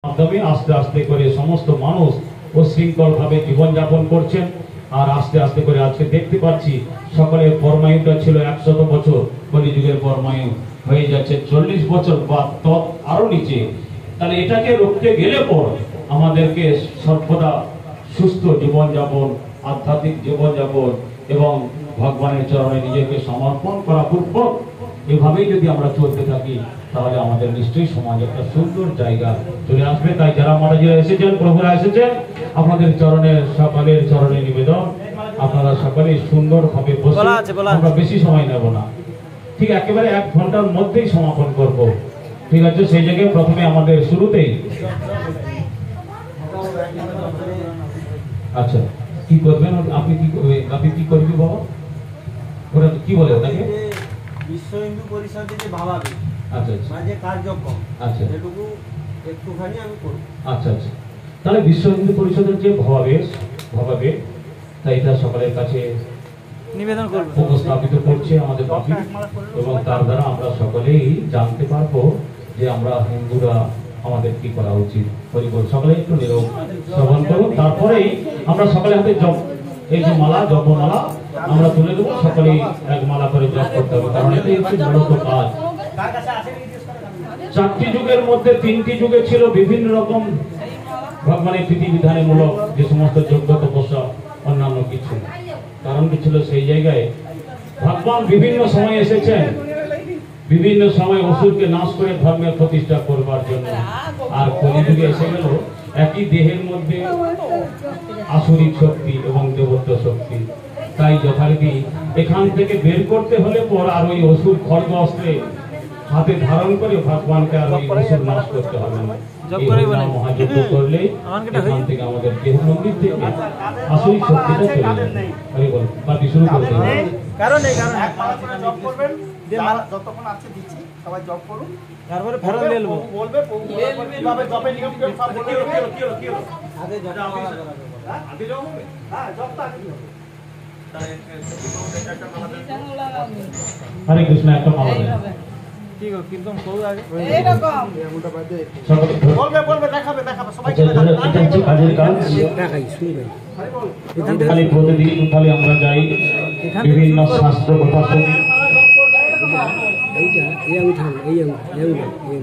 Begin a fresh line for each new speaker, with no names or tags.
মাধ্যমে আস্তে আস্তে করে সমস্ত মানুষ উশৃঙ্খল ভাবে জীবনযাপন করছেন। আর আস্তে আস্তে করে আজকে দেখতে পাচ্ছি সকলের পরমায়ুটা ছিল 100 বছর, কলিযুগের পরমায়ু হয়ে যাচ্ছে 40 বছর বা তত আরো নিচে। তাহলে এটাকে রুখতে গেলে পর আমাদেরকে সর্বদা সুস্থ জীবনযাপন, আধ্যাত্মিক জীবনযাপন এবং ভগবানের চরণে নিজেকে সমর্পণ করা পূর্বক এভাবেই যদি আমরা চলতে থাকি তাহলে আমাদের নিশ্চয়ই সমাজ একটা সুন্দর জায়গা চলে আসবে। তাই যারা মাতাজিরা এসেছেন, প্রভুরা এসেছেন, আপনাদের চরণে সকলের চরণে নিবেদন আপনারা সকলেই সুন্দরভাবে বসে, আমরা বেশি সময় নেব না, ঠিক একেবারে 1 ঘন্টার মধ্যেই সমাপন করব, ঠিক আছে? সেই জায়গায় প্রথমে আমাদের শুরুতেই আচ্ছা কি করবেন আপনি? কি করবি বাবা? ওরা কি বলে ওটাকে?
বিশ্ব হিন্দু পরিষদে যে ভাবাবে,
আচ্ছা আচ্ছা,
মানে যে কার্যক্রম,
আচ্ছা
এটুকু একটুখানি আমি করব।
আচ্ছা আচ্ছা, তাহলে বিশ্ব হিন্দু পরিষদের যে ভাবাবে তাই এটা সকলের কাছে
নিবেদন করব,
উপস্থাপিত করছে আমাদের বাপি, এবং তার দ্বারা আমরা সকলেই জানতে পারবো যে আমরা হিন্দুরা আমাদের কি করা উচিত। পরিবার সকলে একটু নীরব শ্রবণ করুন, তারপরেই আমরা সকলে হাতে এই যে মালা, জপমালা আমরা তুলে দেবো, সকলেই 1 মালা করে জপ করতে হবে, কারণ এটাই হচ্ছে মূলত কাজ। 4টি যুগের মধ্যে 3টি যুগে ছিল বিভিন্ন রকম ভগবানের বিধিবিধানমূলক যে সমস্ত যজ্ঞ তপস্যা অন্যান্য কিছু, কারণ কি ছিল সেই জায়গায় ভগবান বিভিন্ন সময় এসেছেন, বিভিন্ন সময় অসুরকে নাশ করে ধর্মের প্রতিষ্ঠা করবার জন্য। আর কলিযুগে এসে গেল একই দেহের মধ্যে আসুরিক শক্তি এবং দেবত্ব শক্তি। তাই যথারীতি এখান থেকে বের করতে হলে পর আর ওই অসুর খড়গ অস্ত্রে হাতে ধারণ করে ভগবানকে আর ওই অসুর নাশ করতে হবে না। মহাযজ্ঞ করলে এখান থেকে আমাদের দেহ মন্দির থেকে আসুরিক শক্তিটা চলে যাবে। বল বাকি শুরু করতে হবে।
কারণ জপ করবেন, যে মালা যতক্ষণ আছে দিচ্ছি সবাই জপ করুন, তারপরে ফেরত নিয়ে নেব, বলবে কিভাবে জপের নিয়ম কি সব বলে দেব। কি হলো আগে জপ মালা করা হবে, হ্যাঁ আগে জপ হবে, হ্যাঁ জপটা আগে হবে।
হরে কৃষ্ণ, একটা মালা দেন।
ঠিক আছে, কীর্তন করু আগে এইরকম এমনটা বাদে বলবে দেখাবে সবাই
এটা হচ্ছে কাজের কাজ।
দেখাই শুনবেন
খালি প্রতিদিন খালি আমরা যাই বিভিন্ন শাস্ত্র কথা শুনি।
এইটা এই উঠান এই